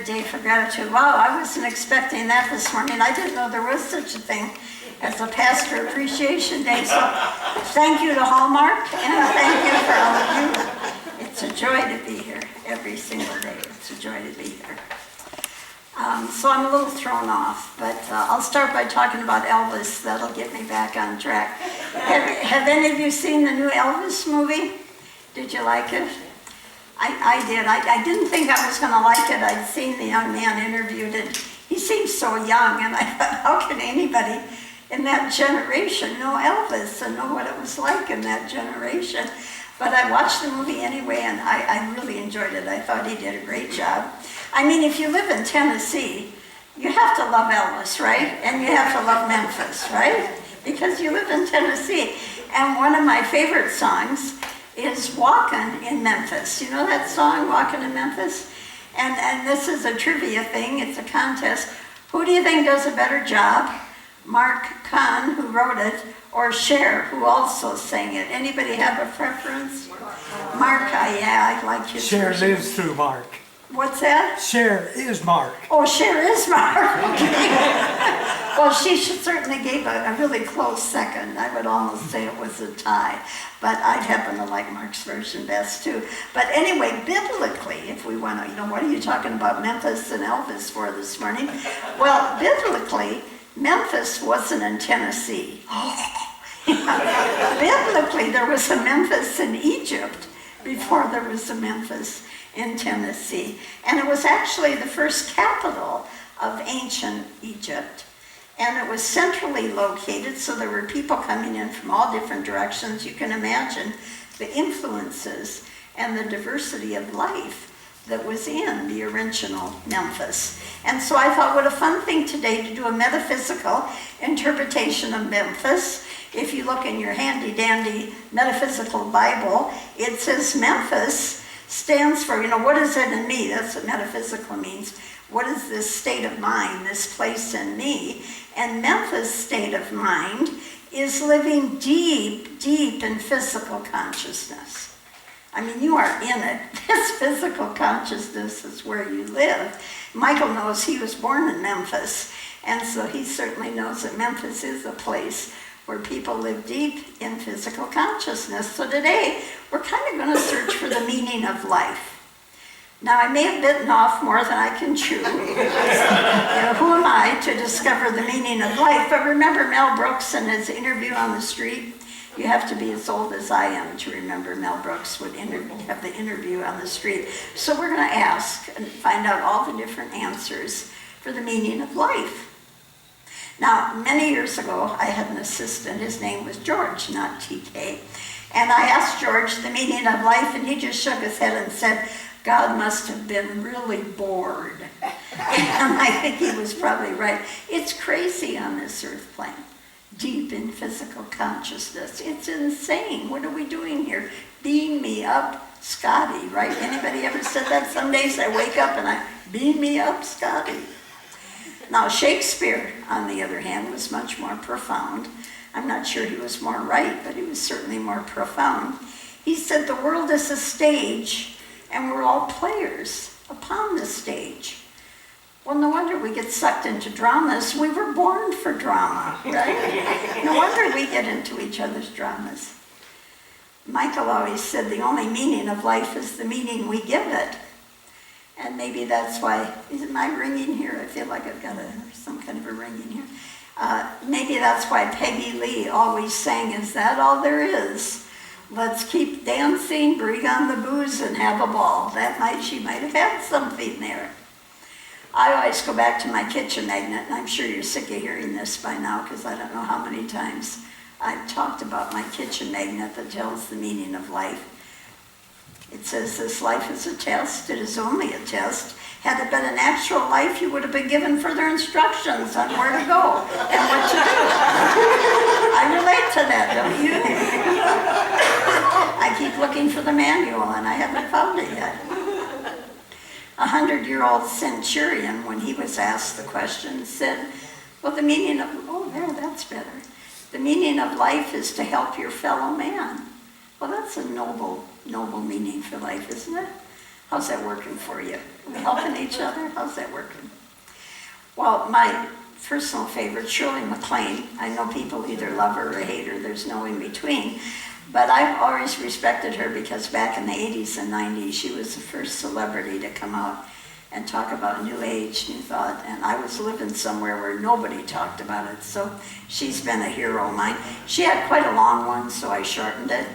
good day for gratitude. Wow, I wasn't expecting that this morning. I didn't know there was such a thing as a Pastor Appreciation Day. So thank you to Hallmark, and thank you for all of you. It's a joy to be here every single day. It's a joy to be here. So I'm a little thrown off, but I'll start by talking about Elvis. That'll get me back on track. Have any of you seen the new Elvis movie? Did you like it? I did. I didn't think I was going to like it. I'd seen the young man interviewed, and he seemed so young, and I thought, how can anybody in that generation know Elvis and know what it was like in that generation? But I watched the movie anyway, and I really enjoyed it. I thought he did a great job. I mean, if you live in Tennessee, you have to love Elvis, right? And you have to love Memphis, right? Because you live in Tennessee. And one of my favorite songs is Walkin' in Memphis. You know that song, Walkin' in Memphis? And this is a trivia thing. It's a contest. Who do you think does a better job? Mark Kahn, who wrote it, or Cher, who also sang it? Anybody have a preference? Mark, yeah, I like his Cher version. lives through Mark. What's that? Cher is Mark. Oh, Cher is Mark. Well, she certainly gave a really close second. I would almost say it was a tie. But I'd happen to like Mark's version best, too. But anyway, biblically, if we want to, what are you talking about Memphis and Elvis for this morning? Well, biblically, Memphis wasn't in Tennessee. Biblically, there was a Memphis in Egypt before there was a Memphis in Tennessee. And it was actually the first capital of ancient Egypt. And it was centrally located, so there were people coming in from all different directions. You can imagine the influences and the diversity of life that was in the original Memphis. And so I thought, what a fun thing today to do a metaphysical interpretation of Memphis. If you look in your handy-dandy metaphysical Bible, it says Memphis stands for, what is it in me? That's what metaphysical means. What is this state of mind, this place in me? And Memphis' state of mind is living deep, deep in physical consciousness. I mean, you are in it. This physical consciousness is where you live. Michael knows he was born in Memphis, and so he certainly knows that Memphis is a place where people live deep in physical consciousness. So today, we're kind of going to search for the meaning of life. Now, I may have bitten off more than I can chew. Who am I to discover the meaning of life? But remember Mel Brooks and his interview on the street? You have to be as old as I am to remember Mel Brooks would have the interview on the street. So we're going to ask and find out all the different answers for the meaning of life. Now, many years ago, I had an assistant. His name was George, not TK. And I asked George the meaning of life, and he just shook his head and said, God must have been really bored. And I think he was probably right. It's crazy on this earth plane, deep in physical consciousness. It's insane. What are we doing here? Beam me up, Scotty, right? Anybody ever said that? Some days I wake up and I beam me up, Scotty. Now, Shakespeare, on the other hand, was much more profound. I'm not sure he was more right, but he was certainly more profound. He said the world is a stage, and we're all players upon the stage. Well, no wonder we get sucked into dramas. We were born for drama, right? No wonder we get into each other's dramas. Michael always said the only meaning of life is the meaning we give it. And maybe that's why, is my ringing here? I feel like I've got some kind of a ringing here. Maybe that's why Peggy Lee always sang, is that all there is? Let's keep dancing, bring on the booze, and have a ball. She might have had something there. I always go back to my kitchen magnet, and I'm sure you're sick of hearing this by now, because I don't know how many times I've talked about my kitchen magnet that tells the meaning of life. It says, this life is a test. It is only a test. Had it been a natural life, you would have been given further instructions on where to go and what to do. I relate to that, don't you? I keep looking for the manual, and I haven't found it yet. A 100-year-old centurion, when he was asked the question, said, well, the meaning of, that's better. The meaning of life is to help your fellow man. Well, that's a noble meaning for life, isn't it? How's that working for you? Are we helping each other? How's that working? Well, my personal favorite, Shirley MacLaine. I know people either love her or hate her. There's no in between. But I've always respected her because back in the 80s and 90s, she was the first celebrity to come out and talk about New Age, New Thought. And I was living somewhere where nobody talked about it. So she's been a hero of mine. She had quite a long one, so I shortened it.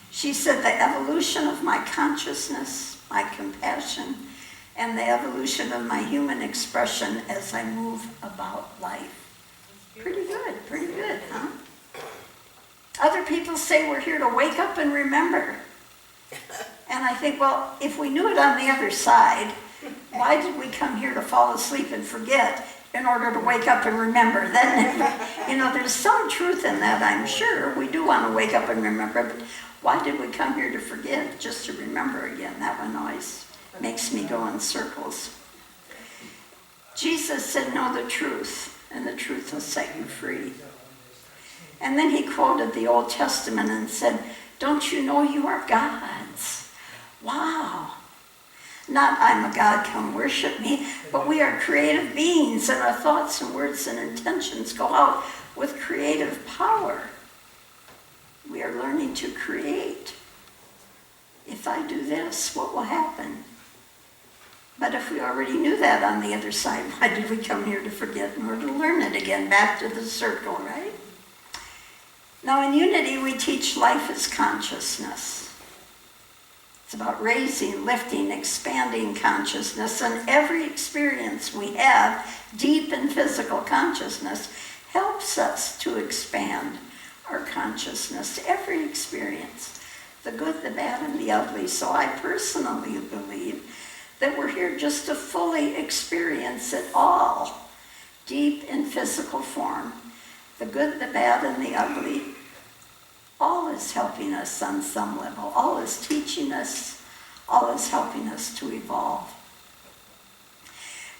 She said, the evolution of my consciousness, my compassion, and the evolution of my human expression as I move about life. Pretty good, huh? Other people say we're here to wake up and remember. And I think, well, if we knew it on the other side, why did we come here to fall asleep and forget in order to wake up and remember? Then, there's some truth in that, I'm sure. We do want to wake up and remember, but why did we come here to forget, just to remember again? That one always makes me go in circles. Jesus said, know the truth, and the truth will set you free. And then he quoted the Old Testament and said, don't you know you are God's? Wow. Not I'm a God, come worship me, but we are creative beings, and our thoughts and words and intentions go out with creative power. We are learning to create. If I do this, what will happen? But if we already knew that on the other side, why did we come here to forget in order to learn it again? Back to the circle, right? Now in Unity, we teach life as consciousness. It's about raising, lifting, expanding consciousness, and every experience we have, deep in physical consciousness, helps us to expand our consciousness. Every experience, the good, the bad, and the ugly. So I personally believe that we're here just to fully experience it all, deep in physical form. The good, the bad, and the ugly, all is helping us on some level. All is teaching us, all is helping us to evolve.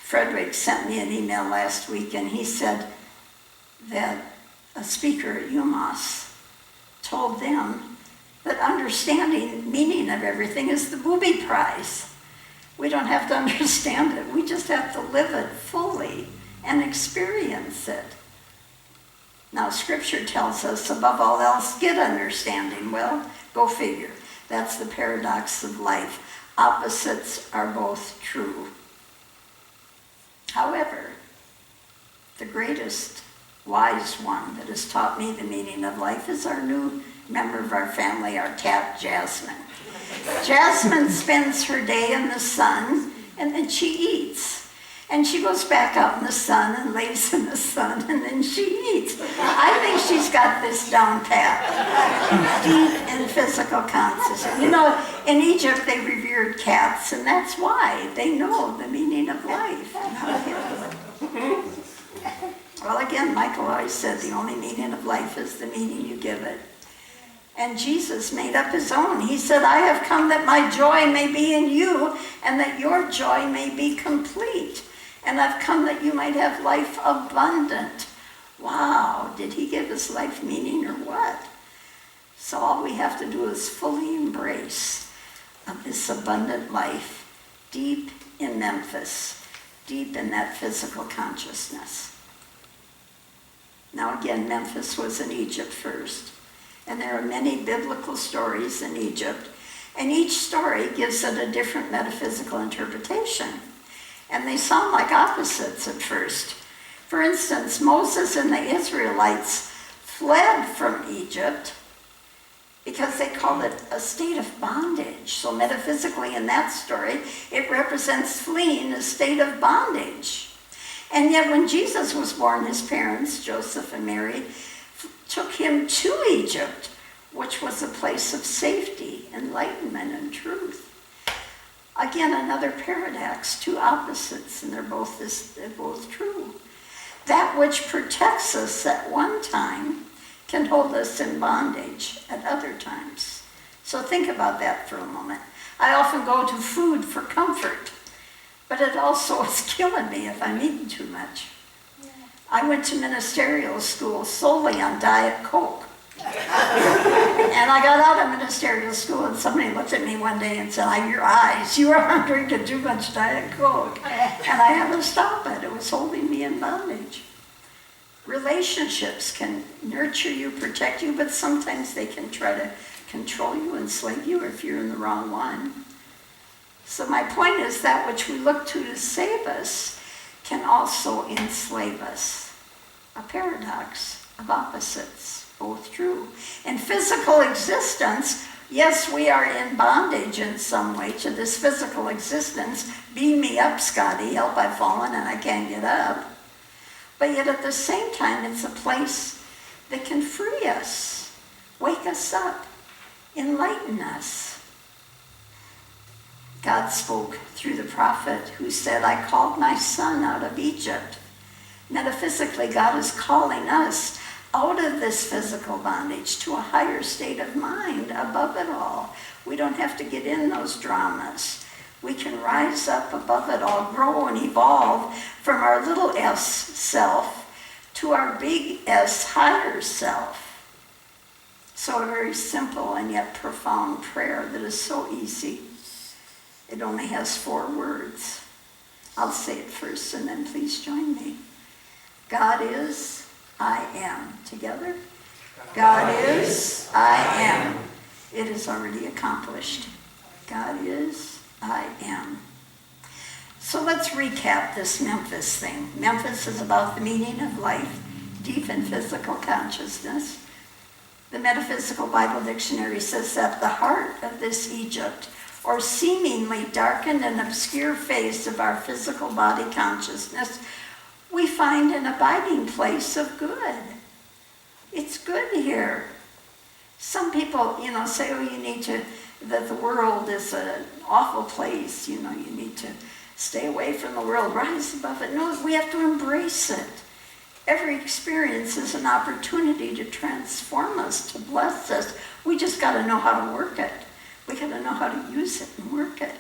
Frederick sent me an email last week, and he said that a speaker at UMass told them that understanding meaning of everything is the booby prize. We don't have to understand it. We just have to live it fully and experience it. Now, Scripture tells us, above all else, get understanding. Well, go figure. That's the paradox of life. Opposites are both true. However, the greatest wise one that has taught me the meaning of life is our new member of our family, our cat, Jasmine. Jasmine spends her day in the sun, and then she eats. And she goes back out in the sun and lays in the sun, and then she eats. I think she's got this down pat. Deep in physical consciousness. In Egypt they revered cats, and that's why they know the meaning of life. Well, again, Michael always said the only meaning of life is the meaning you give it. And Jesus made up his own. He said, I have come that my joy may be in you and that your joy may be complete. And I've come that you might have life abundant. Wow, did he give his life meaning or what? So all we have to do is fully embrace of this abundant life deep in Memphis, deep in that physical consciousness. Now again, Memphis was in Egypt first. And there are many biblical stories in Egypt, and each story gives it a different metaphysical interpretation. And they sound like opposites at first. For instance, Moses and the Israelites fled from Egypt because they called it a state of bondage. So metaphysically in that story, it represents fleeing a state of bondage. And yet when Jesus was born, his parents, Joseph and Mary, took him to Egypt, which was a place of safety, enlightenment, and truth. Again, another paradox, two opposites, and they're both true. That which protects us at one time can hold us in bondage at other times. So think about that for a moment. I often go to food for comfort, but it also is killing me if I'm eating too much. I went to ministerial school solely on Diet Coke. And I got out of ministerial school, and somebody looked at me one day and said, your eyes, you are drinking too much Diet Coke. And I had to stop it. It was holding me in bondage. Relationships can nurture you, protect you, but sometimes they can try to control you, enslave you if you're in the wrong one. So my point is that which we look to save us can also enslave us. A paradox of opposites, both true. In physical existence, yes, we are in bondage in some way to this physical existence. Beam me up, Scotty, help, I've fallen and I can't get up. But yet at the same time, it's a place that can free us, wake us up, enlighten us. God spoke through the prophet who said, I called my son out of Egypt. Metaphysically, God is calling us out of this physical bondage to a higher state of mind above it all. We don't have to get in those dramas. We can rise up above it all, grow and evolve from our little s self to our big S higher self. So a very simple and yet profound prayer that is so easy. It only has 4 words. I'll say it first and then please join me. God is, I am. Together? God is, I am. It is already accomplished. God is, I am. So let's recap this Memphis thing. Memphis is about the meaning of life, deep and physical consciousness. The Metaphysical Bible Dictionary says that the heart of this Egypt, or seemingly darkened and obscure face of our physical body consciousness, we find an abiding place of good. It's good here. Some people, say, you need to, that the world is an awful place, you need to stay away from the world, rise above it. No, we have to embrace it. Every experience is an opportunity to transform us, to bless us. We just got to know how to work it. We got to know how to use it and work it.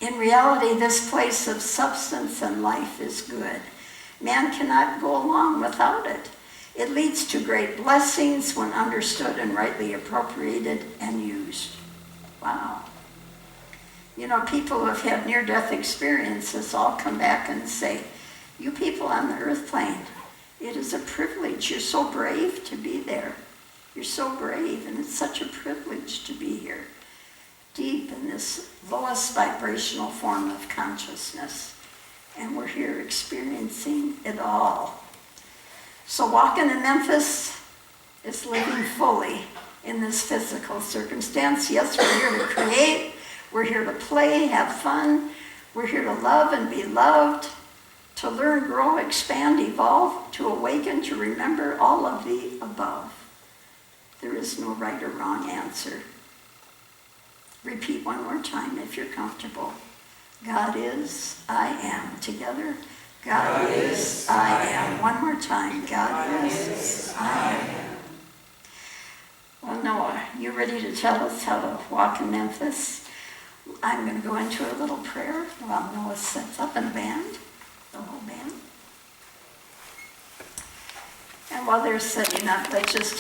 In reality, this place of substance and life is good. Man cannot go along without it. It leads to great blessings when understood and rightly appropriated and used. Wow. People who have had near-death experiences all come back and say, you people on the earth plane, it is a privilege. You're so brave to be there. You're so brave, and it's such a privilege to be here, deep in this lowest vibrational form of consciousness. And we're here experiencing it all. So walking in Memphis is living fully in this physical circumstance. Yes, we're here to create. We're here to play, have fun. We're here to love and be loved, to learn, grow, expand, evolve, to awaken, to remember all of the above. There is no right or wrong answer. Repeat one more time if you're comfortable. God is, I am. Together. God is, I am. One more time. God is, I am. Well, Noah, you ready to tell us how to walk in Memphis? I'm going to go into a little prayer while Noah sets up in the band, the whole band. And while they're setting up, let's just